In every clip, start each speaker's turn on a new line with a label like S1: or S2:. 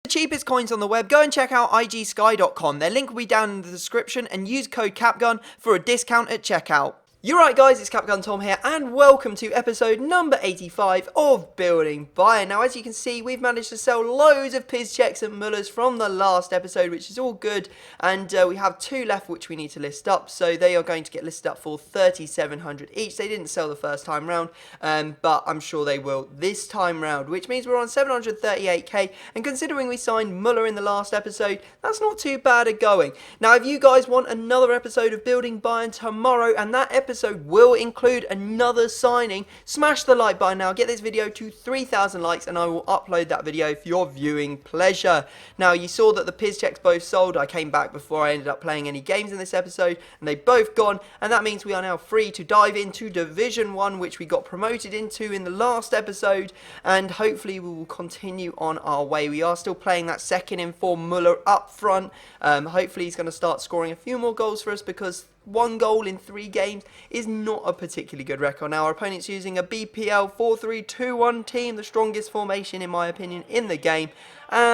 S1: The cheapest coins on the web, go and check out igsky.com. Their link will be down in the description and use code CAPGUN for a discount at checkout. You're right guys, it's Capgun Tom here and welcome to episode number 85 of Building Bayern. Now as you can see, we've managed to sell loads of Piszczeks and Müllers from the last episode, which is all good, and we have two left which we need to list up, so they are going to get listed up for 3,700 each. They didn't sell the first time round, but I'm sure they will this time round, which means we're on 738k, and considering we signed Müller in the last episode, that's not too bad a going. Now if you guys want another episode of Building Bayern tomorrow, and that episode will include another signing, smash the like button now, get this video to 3,000 likes and I will upload that video for your viewing pleasure. Now you saw that the Piszczeks both sold. I came back before I ended up playing any games in this episode and they both gone, and that means we are now free to dive into Division 1, which we got promoted into in the last episode, and hopefully we will continue on our way. We are still playing that second in form Müller up front. Hopefully he's going to start scoring a few more goals for us, because 1 goal in 3 games is not a particularly good record. Now our opponent's using a BPL 4-3-2-1 team, the strongest formation in my opinion in the game, and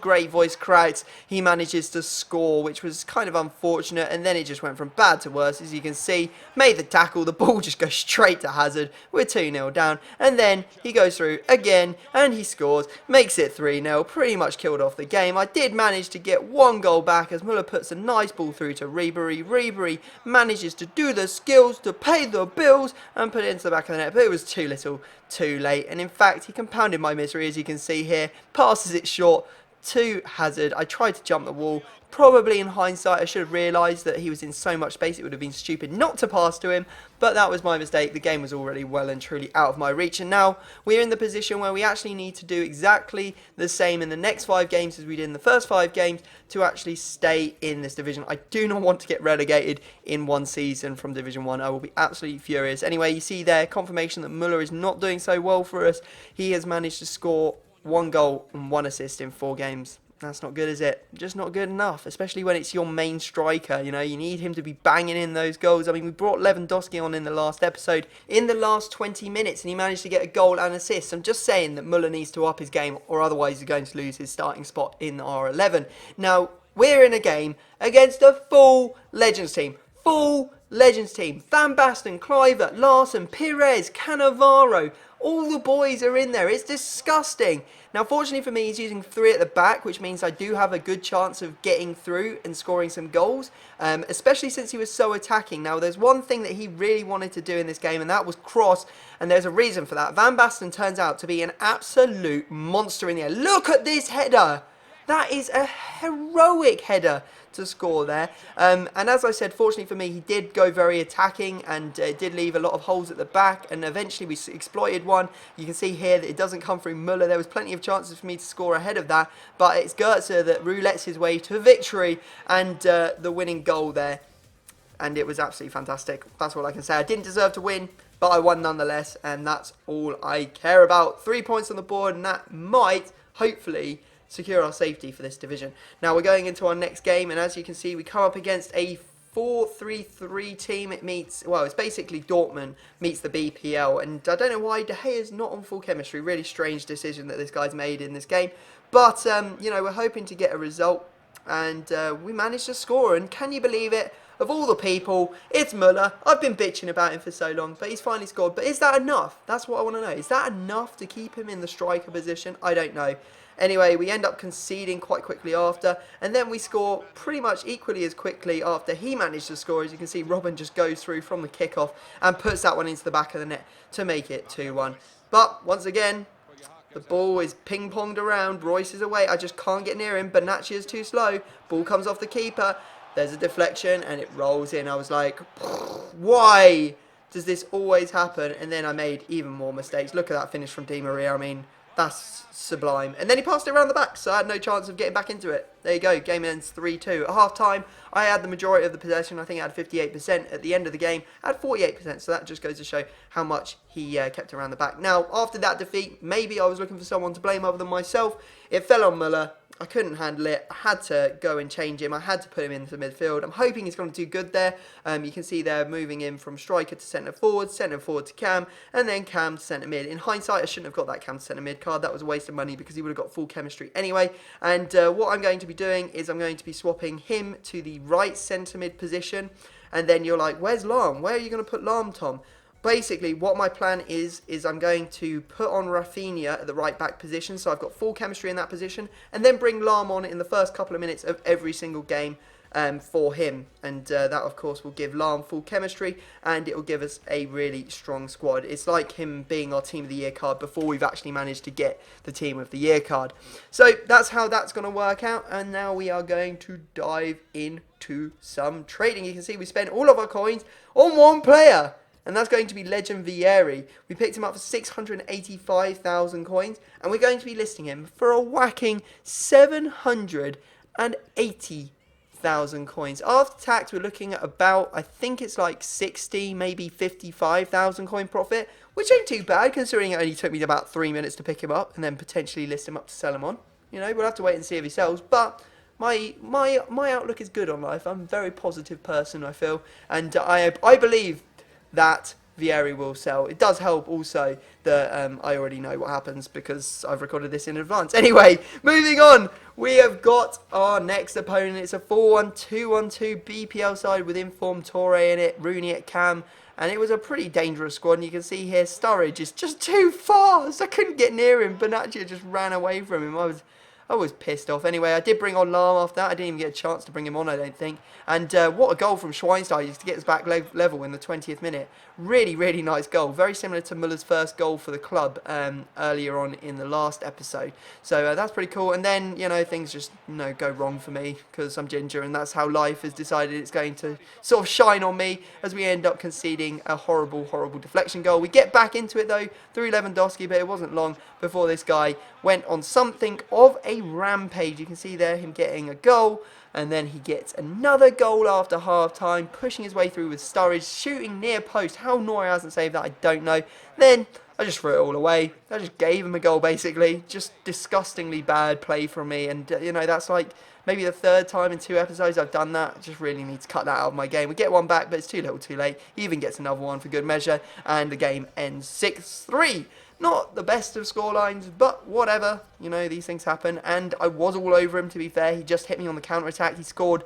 S1: great voice cracks, he manages to score, which was kind of unfortunate, and then it just went from bad to worse. As you can see, made the tackle, the ball just goes straight to Hazard, we're 2-0 down, and then he goes through again and he scores, makes it 3-0, pretty much killed off the game. I did manage to get 1 goal back as Müller puts a nice ball through to Ribery. Ribery manages to do the skills to pay the bills and put it into the back of the net, but it was too little too late, and in fact he compounded my misery. As you can see here, passes it short to Hazard. I tried to jump the wall. Probably in hindsight I should have realised that he was in so much space it would have been stupid not to pass to him, but that was my mistake. The game was already well and truly out of my reach, and now we're in the position where we actually need to do exactly the same in the next 5 games as we did in the first 5 games to actually stay in this division. I do not want to get relegated in one season from Division 1. I will be absolutely furious. Anyway, you see there, confirmation that Müller is not doing so well for us. He has managed to score 1 goal and 1 assist in 4 games. That's not good, is it? Just not good enough, especially when it's your main striker. You know, you need him to be banging in those goals. I mean, we brought Lewandowski on in the last episode, in the last 20 minutes, and he managed to get a goal and assist. I'm just saying that Müller needs to up his game, or otherwise he's going to lose his starting spot in our 11. Now, we're in a game against a full Legends team. Full Legends team. Van Basten, Kluivert, Larsen, Pires, Cannavaro. All the boys are in there. It's disgusting. Now, fortunately for me, he's using 3 at the back, which means I do have a good chance of getting through and scoring some goals, especially since he was so attacking. Now, there's one thing that he really wanted to do in this game, and that was cross, and there's a reason for that. Van Basten turns out to be an absolute monster in the air. Look at this header. That is a heroic header to score there. And as I said, fortunately for me, he did go very attacking and did leave a lot of holes at the back, and eventually we exploited one. You can see here that it doesn't come through Müller. There was plenty of chances for me to score ahead of that, but it's Goetze that roulettes his way to victory and the winning goal there. And it was absolutely fantastic. That's all I can say. I didn't deserve to win, but I won nonetheless, and that's all I care about. 3 points on the board, and that might, hopefully, secure our safety for this division. Now we're going into our next game, and as you can see, we come up against a 4-3-3 team. It meets, well, it's basically Dortmund meets the BPL, and I don't know why De Gea's not on full chemistry. Really strange decision that this guy's made in this game, but you know, we're hoping to get a result, and we managed to score. And can you believe it? Of all the people, it's Müller. I've been bitching about him for so long, but he's finally scored. But is that enough? That's what I want to know. Is that enough to keep him in the striker position? I don't know. Anyway, we end up conceding quite quickly after, and then we score pretty much equally as quickly after he managed to score. As you can see, Robin just goes through from the kickoff and puts that one into the back of the net to make it 2-1. But once again, the ball is ping-ponged around. Royce is away. I just can't get near him. Bonacci is too slow. Ball comes off the keeper. There's a deflection, and it rolls in. I was like, why does this always happen? And then I made even more mistakes. Look at that finish from Di Maria. I mean, that's sublime. And then he passed it around the back, so I had no chance of getting back into it. There you go, game ends 3-2. At half-time, I had the majority of the possession. I think I had 58%. At the end of the game, I had 48%, so that just goes to show how much he kept around the back. Now, after that defeat, maybe I was looking for someone to blame other than myself. It fell on Müller, I couldn't handle it. I had to go and change him. I had to put him into midfield. I'm hoping he's going to do good there. You can see they're moving in from striker to centre forward to Cam, and then Cam to centre mid. In hindsight, I shouldn't have got that Cam to centre mid card. That was a waste of money because he would have got full chemistry anyway. And what I'm going to be doing is I'm going to be swapping him to the right centre mid position. And then you're like, where's Lahm? Where are you going to put Lahm, Tom? Basically, what my plan is I'm going to put on Rafinha at the right back position, so I've got full chemistry in that position, and then bring Lahm on in the first couple of minutes of every single game for him. And that, of course, will give Lahm full chemistry, and it will give us a really strong squad. It's like him being our Team of the Year card before we've actually managed to get the Team of the Year card. So that's how that's going to work out, and now we are going to dive into some trading. You can see we spent all of our coins on one player. And that's going to be Legend Vieri. We picked him up for 685,000 coins. And we're going to be listing him for a whacking 780,000 coins. After tax, we're looking at about, I think it's like 60, maybe 55,000 coin profit. Which ain't too bad, considering it only took me about 3 minutes to pick him up. And then potentially list him up to sell him on. You know, we'll have to wait and see if he sells. But my outlook is good on life. I'm a very positive person, I feel. And I believe that Vieri will sell. It does help also that I already know what happens because I've recorded this in advance. Anyway, moving on. We have got our next opponent. It's a 4-1-2-1-2 BPL side with informed Torre in it, Rooney at Cam. And it was a pretty dangerous squad. And you can see here, Sturridge is just too fast. I couldn't get near him. Bonaccia just ran away from him. I was pissed off. Anyway, I did bring on Lahm after that. I didn't even get a chance to bring him on, I don't think. And what a goal from Schweinsteiger to get us back level in the 20th minute. Really, really nice goal. Very similar to Muller's first goal for the club earlier on in the last episode. So that's pretty cool. And then, you know, things just, go wrong for me because I'm ginger. And that's how life has decided it's going to sort of shine on me as we end up conceding a horrible, horrible deflection goal. We get back into it, though, through Lewandowski, but it wasn't long before this guy went on something of a rampage. You can see there him getting a goal, and then he gets another goal after half time, pushing his way through with Sturridge, shooting near post. How Neuer hasn't saved that, I don't know. Then I just threw it all away. I just gave him a goal, basically. Just disgustingly bad play from me, and that's like maybe the third time in 2 episodes I've done that. I just really need to cut that out of my game. We get one back, but it's too little too late. He even gets another one for good measure, and the game ends 6-3. Not the best of scorelines, but whatever. These things happen. And I was all over him, to be fair. He just hit me on the counter-attack. He scored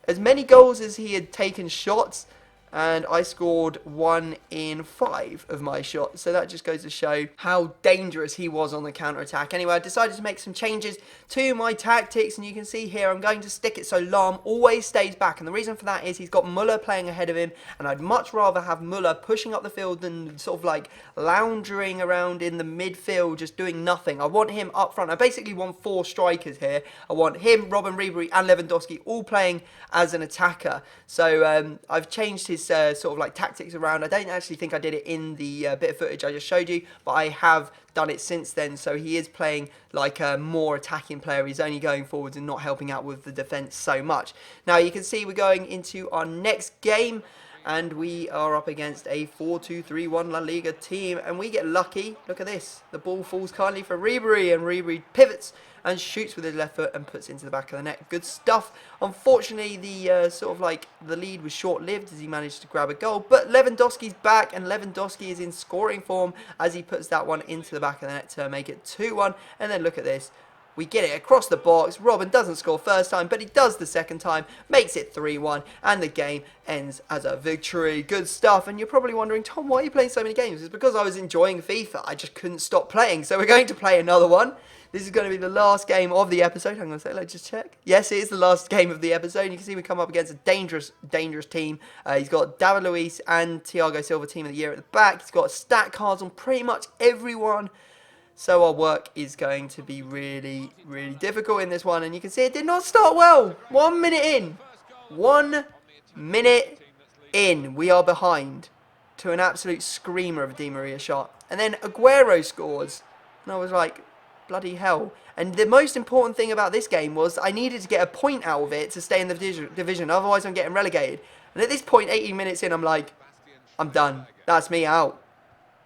S1: as many goals as he had taken shots. And I scored 1 in 5 of my shots. So that just goes to show how dangerous he was on the counter-attack. Anyway, I decided to make some changes to my tactics. And you can see here, I'm going to stick it so Lahm always stays back. And the reason for that is he's got Muller playing ahead of him. And I'd much rather have Muller pushing up the field than sort of like lounging around in the midfield, just doing nothing. I want him up front. I basically want 4 strikers here. I want him, Robin Ribery and Lewandowski all playing as an attacker. So I've changed his sort of like tactics around. I don't actually think I did it in the bit of footage I just showed you, but I have done it since then. So he is playing like a more attacking player. He's only going forwards and not helping out with the defence so much. Now you can see we're going into our next game, and we are up against a 4-2-3-1 La Liga team, and we get lucky. Look at this. The ball falls kindly for Ribery, and Ribery pivots and shoots with his left foot and puts it into the back of the net. Good stuff. Unfortunately, the sort of like the lead was short-lived as he managed to grab a goal, but Lewandowski's back, and Lewandowski is in scoring form as he puts that one into the back of the net to make it 2-1. And then look at this. We get it across the box. Robin doesn't score first time, but he does the second time. Makes it 3-1, and the game ends as a victory. Good stuff. And you're probably wondering, Tom, why are you playing so many games? It's because I was enjoying FIFA. I just couldn't stop playing. So we're going to play another one. This is going to be the last game of the episode. I'm going to say, let's just check. Yes, it is the last game of the episode. You can see we come up against a dangerous, dangerous team. He's got David Luiz and Thiago Silva, Team of the Year, at the back. He's got stat cards on pretty much everyone. So our work is going to be really, really difficult in this one. And you can see it did not start well. 1 minute in. 1 minute in. We are behind to an absolute screamer of a Di Maria shot. And then Aguero scores. And I was like, bloody hell. And the most important thing about this game was I needed to get a point out of it to stay in the division. Otherwise, I'm getting relegated. And at this point, 18 minutes in, I'm like, I'm done. That's me out.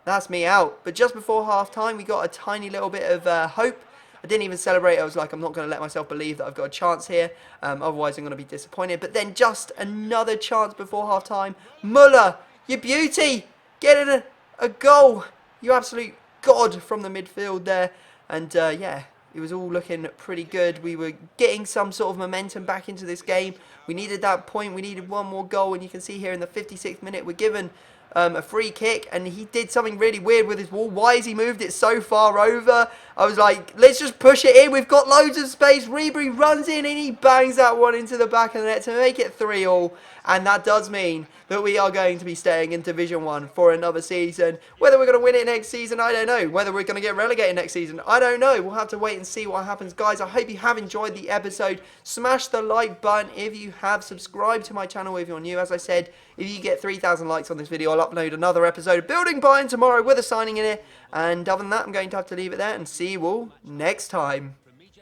S1: That's me out. But just before half-time, we got a tiny little bit of hope I didn't even celebrate. I was like, I'm not going to let myself believe that I've got a chance here. Otherwise, I'm going to be disappointed. But then just another chance before half-time. Muller, you beauty! Get in a goal. You absolute god from the midfield there. And, yeah, it was all looking pretty good. We were getting some sort of momentum back into this game. We needed that point. We needed one more goal. And you can see here in the 56th minute, we're given a free kick, and he did something really weird with his ball. Why has he moved it so far over? I was like, let's just push it in. We've got loads of space. Ribery runs in and he bangs that one into the back of the net to make it 3-3. And that does mean that we are going to be staying in Division 1 for another season. Whether we're going to win it next season, I don't know. Whether we're going to get relegated next season, I don't know. We'll have to wait and see what happens. Guys, I hope you have enjoyed the episode. Smash the like button if you have. Subscribe to my channel if you're new. As I said, if you get 3,000 likes on this video, I'll upload another episode of Building Bayern tomorrow with a signing in it. And other than that, I'm going to have to leave it there and see you all next time.